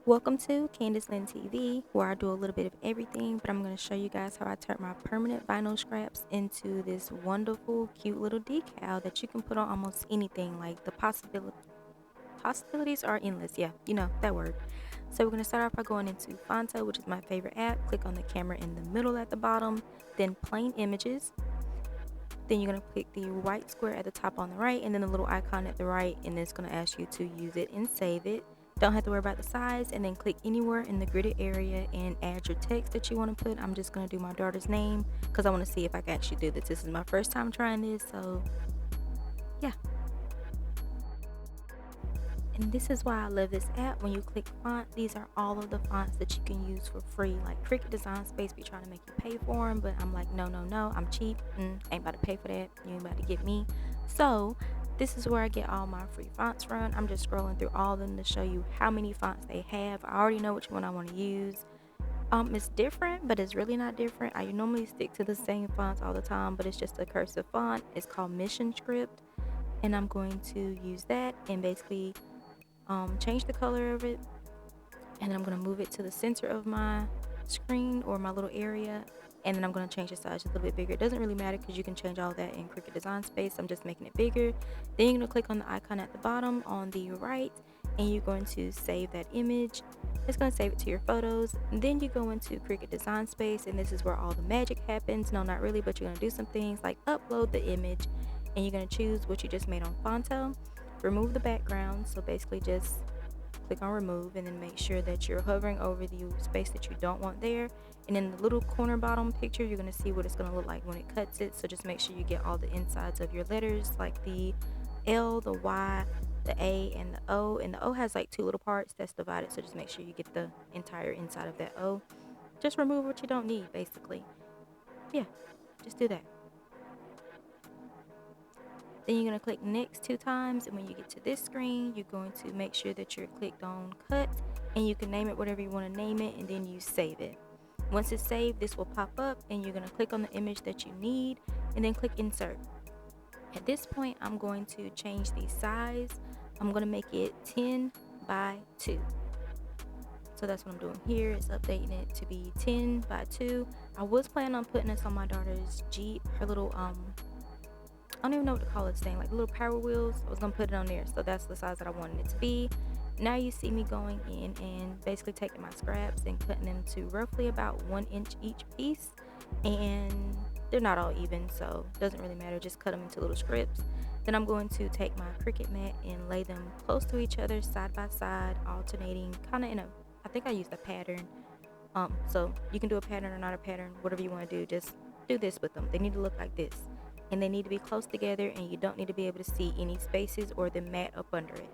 Welcome to Candace Lynn TV, where I do a little bit of everything, but I'm going to show you guys how I turn my permanent vinyl scraps into this wonderful, cute little decal that you can put on almost anything. Like the possibilities are endless. Yeah, you know that word. So we're going to start off by going into Phonto, which is my favorite app. Click on the camera in the middle at the bottom, then plain images. Then you're going to click the white square at the top on the right, and then the little icon at the right, and it's going to ask you to use it and save it. Don't have to worry about the size, and then click anywhere in the gridded area and add your text that you want to put. I'm just going to do my daughter's name because I want to see if I can actually do this. This is my first time trying this, so yeah. And this is why I love this app. When you click font, these are all of the fonts that you can use for free. Like Cricut Design Space be trying to make you pay for them, but I'm like, no, no, no, I'm cheap. Ain't about to pay for that. You ain't about to get me. So this is where I get all my free fonts from. I'm just scrolling through all of them to show you how many fonts they have. I already know which one I want to use. It's different, but it's really not different. I normally stick to the same fonts all the time, but it's just a cursive font. It's called Mission Script, and I'm going to use that and basically change the color of it, and then I'm going to move it to the center of my screen or my little area, and then I'm going to change the size just a little bit bigger. It doesn't really matter because you can change all that in Cricut Design Space. I'm just making it bigger. Then you're going to click on the icon at the bottom on the right, and you're going to save that image. It's going to save it to your photos. And then you go into Cricut Design Space, and this is where all the magic happens. No, not really, but you're going to do some things like upload the image, and you're going to choose what you just made on Phonto. Remove the background, so basically just click on remove, and then make sure that you're hovering over the space that you don't want there, and in the little corner bottom picture you're going to see what it's going to look like when it cuts it. So just make sure you get all the insides of your letters, like the L, the Y, the A, and the O. And the O has like two little parts that's divided, so just make sure you get the entire inside of that O. Just remove what you don't need, basically. Yeah, just do that. Then you're going to click next 2 times, and when you get to this screen, you're going to make sure that you're clicked on cut, and you can name it whatever you want to name it, and then you save it. Once it's saved, this will pop up, and you're going to click on the image that you need, and then click insert. At this point, I'm going to change the size. I'm going to make it 10 by 2. So that's what I'm doing here, is updating it to be 10 by 2. I was planning on putting this on my daughter's Jeep, her little I don't even know what to call this thing, like little power wheels. I was gonna put it on there, so that's the size that I wanted it to be. Now you see me going in and basically taking my scraps and cutting them to roughly about 1 inch each piece, and they're not all even, so it doesn't really matter. Just cut them into little strips. Then I'm going to take my Cricut mat and lay them close to each other, side by side, alternating, kind of in a, I think I used a pattern. So you can do a pattern or not a pattern, whatever you want to do. Just do this with them. They need to look like this, and they need to be close together, and you don't need to be able to see any spaces or the mat up under it.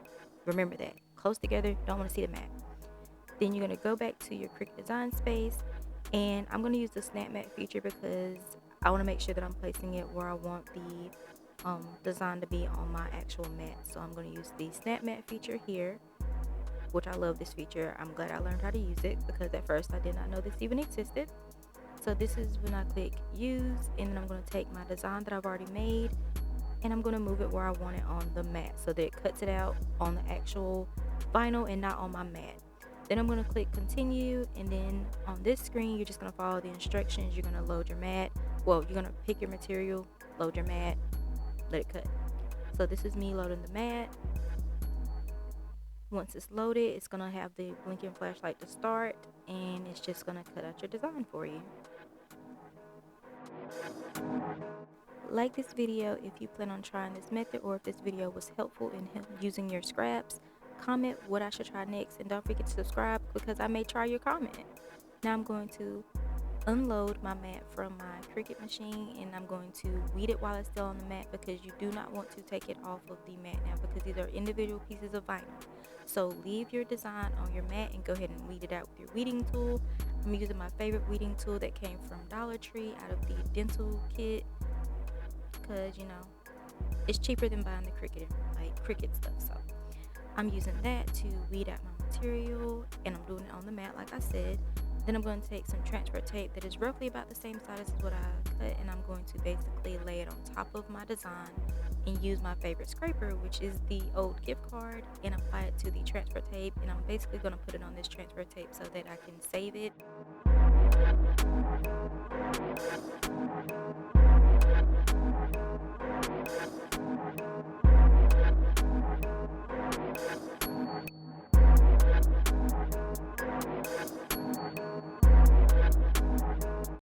Remember that. Close together, don't want to see the mat. Then you're going to go back to your Cricut Design Space, and I'm going to use the snap mat feature because I want to make sure that I'm placing it where I want the design to be on my actual mat. So I'm going to use the snap mat feature here, which I love this feature. I'm glad I learned how to use it because at first I did not know this even existed. So this is when I click use, and then I'm going to take my design that I've already made, and I'm going to move it where I want it on the mat so that it cuts it out on the actual vinyl and not on my mat. Then I'm going to click continue, and then on this screen you're just going to follow the instructions. You're going to load your mat. Well, you're going to pick your material, load your mat, let it cut. So this is me loading the mat. Once it's loaded, it's going to have the blinking flashlight to start, and it's just going to cut out your design for you. Like this video if you plan on trying this method, or if this video was helpful in using your scraps. Comment what I should try next, and don't forget to subscribe because I may try your comment. Now I'm going to unload my mat from my Cricut machine, and I'm going to weed it while it's still on the mat because you do not want to take it off of the mat now because these are individual pieces of vinyl. So leave your design on your mat and go ahead and weed it out with your weeding tool. I'm using my favorite weeding tool that came from Dollar Tree out of the dental kit because, you know, it's cheaper than buying the Cricut stuff. So I'm using that to weed out my material, and I'm doing it on the mat like I said. Then I'm going to take some transfer tape that is roughly about the same size as what I cut, and I'm going to basically lay it on top of my design and use my favorite scraper, which is the old gift card, and apply it to the transfer tape. And I'm basically going to put it on this transfer tape so that I can save it.